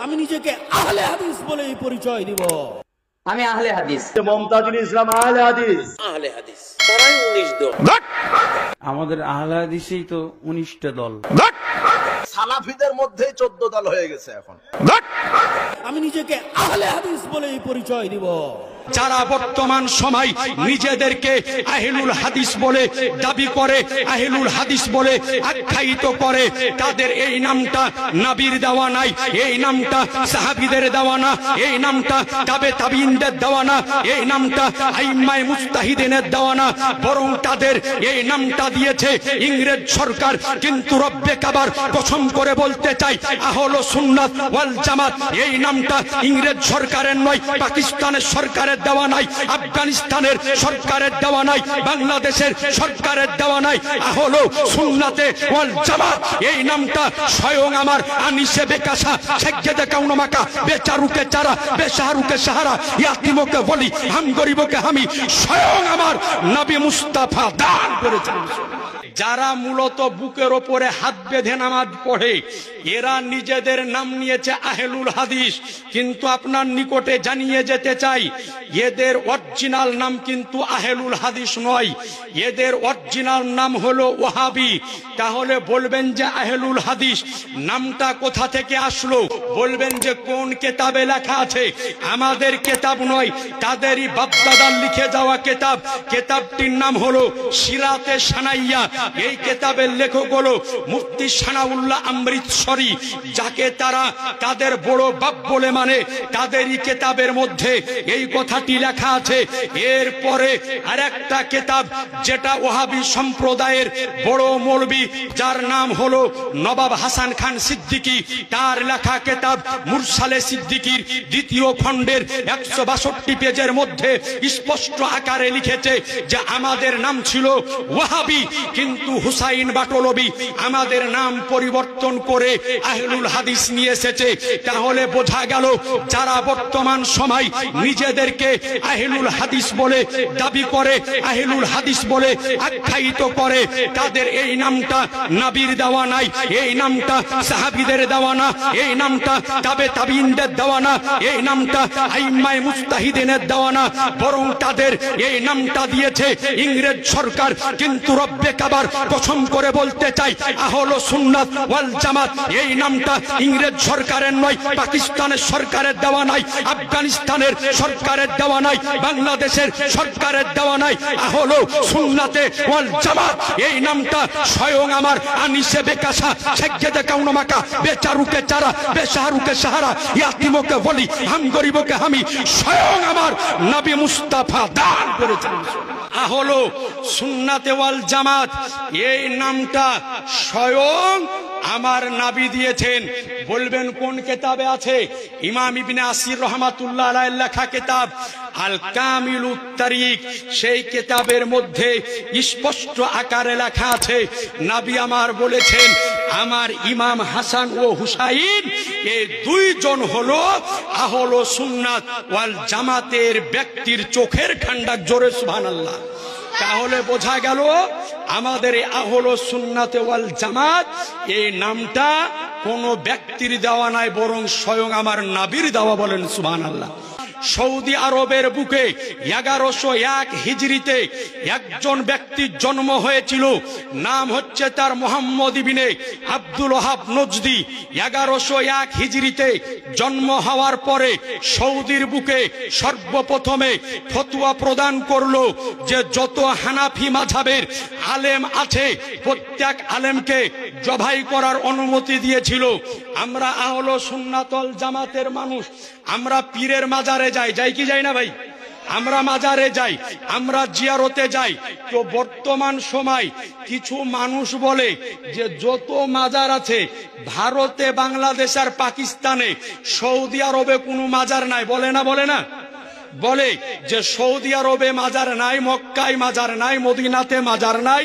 আমি নিজেকে আহলে হাদিস বলেই পরিচয় দিব। আমি আহলে হাদিস। মমতাজুল ইসলাম আহলে হাদিস। আহলে হাদিস তারাই 19 দল। আমাদের আহলে হাদিসেই তো 19টা দল। সালাফিদের মধ্যে 14 দল হয়ে গেছে এখন। আমি নিজেকে আহলে হাদিস বলেই পরিচয় দিব। যারা বর্তমান সময় নিজেদেরকে আহলুল হাদিস বলে দাবি করে, আহলুল হাদিস বলে আখ্যায়িত করে, তাদের এই নামটা নবীর দেওয়া নাই, এই নামটা সাহাবীদের দেওয়া না, এই নামটা তাবে তাবিঈনদের দেওয়া না, এই নামটা আইম্মায়ে মুজতাহিদিনের দেওয়া না, বরং তাদের এই নামটা দিয়েছে ইংরেজ সরকার। কিন্তু রব্বে কাবার কসম করে বলতে চাই, আহলে সুন্নাত ওয়াল জামাত এই নামটা ইংরেজ সরকারের নয়, পাকিস্তানের সরকারের দেওয়া নাই, আফগানিস্তানের সরকারের দেওয়া নাই, বাংলাদেশের সরকারের দেওয়া নাই। আহলে সুন্নাতে ওয়াল জামাত এই নামটা স্বয়ং আমার আনিসে বেকাসা সাজ্জাদে কাউনমাকা বেচারুকে চারা বেশাহরুকে সাহারা ইয়াতিমকে বলি হাম গরিবকে হামি স্বয়ং আমার নবী মুস্তাফা দান করেছেন। যারা মূলত বুকের ওপরে হাত বেঁধে নামাজ পড়ে এরা নিজেদের নাম নিয়েছে আহলুল হাদিস, কিন্তু আপনার নিকটে জানিয়ে যেতে চাই এদের অরিজিনাল নাম কিন্তু আহলুল হাদিস নয়, এদের অরিজিনাল নাম হলো ওয়াহাবি। তাহলে বলবেন যে আহলুল হাদিস নামটা কোথা থেকে আসলো? বলবেন যে কোন কিতাবে লেখা আছে? আমাদের কিতাব নয়, তাদেরই বাপদাদার লিখে যাওয়া কিতাব। কিতাবটির নাম হলো সিরাতে সানাইয়া। এই কিতাবের লেখক হলো মুফতি সানাউল্লাহ অমৃতসরী, যাকে তারা তাদের বড় বাপ বলে মানে। তাদেরই কিতাবের মধ্যে এই কথাটি লেখা আছে। এরপরে আরেকটা কিতাব যেটা ওয়াহাবি সম্প্রদায়ের বড় মৌলবি যার নাম হলো নবাব হাসান খান সিদ্দিকী, তার লেখা কিতাব মুরসালে সিদ্দিকীর 2য় খণ্ডের 162 পেজের মধ্যে স্পষ্ট আকারে লিখেছে যে আমাদের নাম ছিল ওয়াহাবি, কিন্তু হুসাইন বাটলবি আমাদের নাম পরিবর্তন করে আহলুল হাদিস নিয়ে এসেছে। তাহলে বোঝা গেল যারা বর্তমান সময় নিজেদেরকে আহলুল হাদিস বলে দাবি করে, আহলুল হাদিস বলে আখ্যায়িত করে, তাদের এই নামটা নবীর দেওয়া নাই, এই নামটা সাহাবীদের দেওয়া না, এই নামটা তাবে তাবিঈনদের দেওয়া না, এই নামটা আইম্মায়ে মুজতাহিদিনের দেওয়া না, বরং তাদের এই নামটা দিয়েছে ইংরেজ সরকার। কিন্তু রব্বে কাবার কসম করে বলতে চাই আহলে সুন্নাত ওয়াল জামাত এই নামটা ইংরেজ সরকারের নয়, পাকিস্তানের সরকারের দেওয়া নাই, আফগানিস্তানের সরকারের দেওয়া নাই, বাংলাদেশের সরকারের দেওয়া নাই। আহলে সুন্নাতে ওয়াল জামাত এই নামটা স্বয়ং আমার আনিসে বেকাসা সাজ্জাদে কাউনমাকা বেচারুকে চারা বেশাহরুকে সাহারা ইয়াতিমকে বলি হাম গরিবকে হামি স্বয়ং আমার নবী মুস্তাফা দান করেছেন। আহলে সুন্নাতে ওয়াল জামাত এই নামটা স্বয়ং আমার নবী দিয়েছেন। বলবেন কোন কিতাবে আছে? ইমাম ইবনে আসির রহমাতুল্লাহ আলাইহির লেখা কিতাব আল কামিলুত তারিক, সেই কিতাবের মধ্যে স্পষ্ট আকারে লেখা আছে নবী আমার বলেছেন আমার ইমাম হাসান ও হুসাইন এই 2 জন হলো আহলে সুন্নাত ওয়াল জামাতের ব্যক্তির চোখের ঠান্ডা। জোরে সুবহানাল্লাহ। তাহলে বোঝা গেল আমাদের আহলে সুন্নাতে ওয়াল জামাত এই নামটা কোন ব্যক্তির দেওয়া নাই, বরং স্বয়ং আমার নবীর দেওয়া। বলেন সুবহানাল্লাহ। সৌদি আরবের বুকে 1101 হিজরিতে একজন ব্যক্তির জন্ম হয়েছিল, নাম হচ্ছে তার মোহাম্মদ ইবনে আব্দুল ওয়াহাব নজদি। 1101 হিজরিতে জন্ম হওয়ার পরে সৌদির বুকে সর্বপ্রথমে ফতোয়া প্রদান করলো যে যত হানাফি মাযহাবের আলেম আছে প্রত্যেক আলেমকে জবাই করার অনুমতি দিয়েছিল। আমরা আহলে সুন্নাত ওয়াল জামাতের মানুষ, আমরা পীরের মাজারে যাই কি যাই না ভাই? আমরা মাজারে যাই, আমরা জিয়ারতে যাই। তো বর্তমান সময় কিছু মানুষ বলে যে যত মাজার আছে ভারতে, বাংলাদেশ আর পাকিস্তানে, সৌদি আরবে কোনো মাজার নাই। বলে না? বলে না? বলে যে সৌদি আরবে মাজার নাই, মক্কায় মাজার নাই, মদিনাতে মাজার নাই,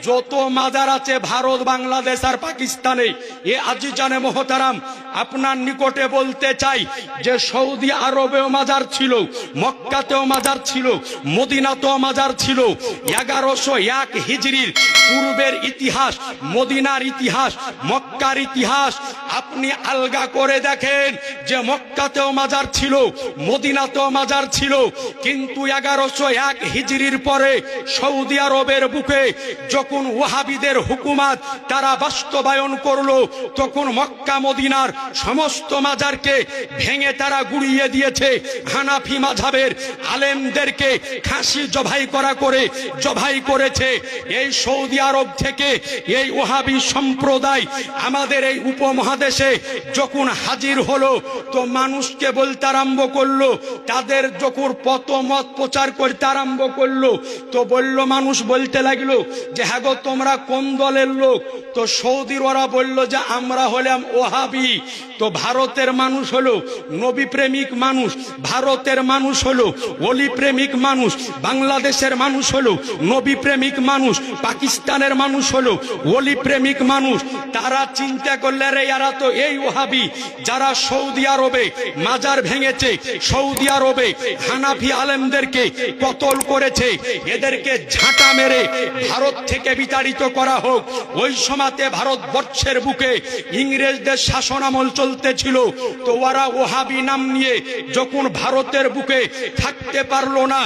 যত মাজার আছে ভারত, বাংলাদেশ আর পাকিস্তানে, এ আজিজানে মোহতারাম আপনার নিকটে বলতে চাই যে সৌদি আরবেও মাজার ছিল, মক্কাতেও মাজার ছিল, মদিনাতেও মাজার ছিল। 1101 হিজরির পূর্বের ইতিহাস, মদিনার ইতিহাস, মক্কার ইতিহাস আপনি আলগা করে দেখেন যে মক্কাতেও মাজার ছিল, মদিনাতেও মাজার ছিল, কিন্তু 1101 হিজরির পরে সৌদি আরবের বুকে যখন ওয়াহাবিদের হুকুমত তারা বাস্তবায়ন করলো, তখন মক্কা মদিনার সমস্ত মাজারকে ভেঙে তারা গুড়িয়ে দিয়েছে। হানাফি মাযহাবের আলেমদেরকে খাসি জবাই করেছে। এই সৌদি আরব থেকে এই ওয়াহাবি সম্প্রদায় আমাদের এই উপমহাদেশে যখন হাজির হলো, তো মানুষকে বলতে আরম্ভ করলো, তাদের যখন মত প্রচার করতে আরম্ভ করলো, তো মানুষ বলতে লাগলো যে হ্যাঁ গো তোমরা কোন দলের লোক? তো সৌদির ওরা বলল যে আমরা হলাম ওয়াহাবি। তো ভারতের মানুষ হলো নবী প্রেমিক মানুষ, ভারতের মানুষ হলো ওলি প্রেমিক মানুষ, বাংলাদেশের মানুষ হলো নবী প্রেমিক মানুষ, পাকিস্তানের মানুষ হলো ওলি প্রেমিক মানুষ। তারা চিন্তা করলে রে এরা তো এই ওয়াহাবি যারা সৌদি আরবে মাজার ভেঙেছে, সৌদি আরবে হানাফি আলেমদেরকে কতল করেছে, এদেরকে ঝাঁটা মেরে ভারত থেকে বিতাড়িত করা হোক। ওই সময়তে ভারতবর্ষের বুকে ইংরেজদের শাসন আমল চলতেছিল, তো ওরা ওয়াহাবি নাম নিয়ে যখন ভারতের বুকে থাকতে পারলো না,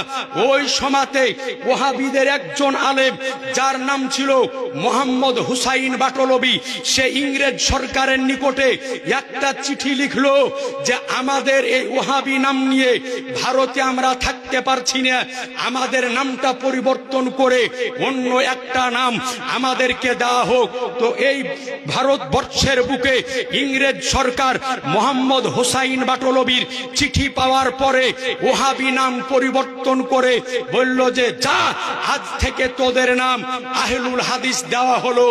ওই সময়তে ওয়াহাবিদের একজন আলেম যার নাম ছিল মোহাম্মদ হুসাইন বাটলবি, সে ইংরেজ সরকারের নিকটে একটা চিঠি লিখলো যে আমাদের এই ওয়াহাবি নাম নিয়ে ভারতে আমরা থাকতে পারছি না, আমাদের নামটা পরিবর্তন করে অন্য একটা নাম আমাদেরকে দেওয়া হোক। তো এই ভারতবর্ষের বুকে ইংরেজ সরকার মোহাম্মদ হুসাইন বাটলবির চিঠি পাওয়ার পরে ওয়াহাবি নাম পরিবর্তন করে বলল যে যা, আজ থেকে তোদের নাম আহলুল হাদিস দেওয়া হলো।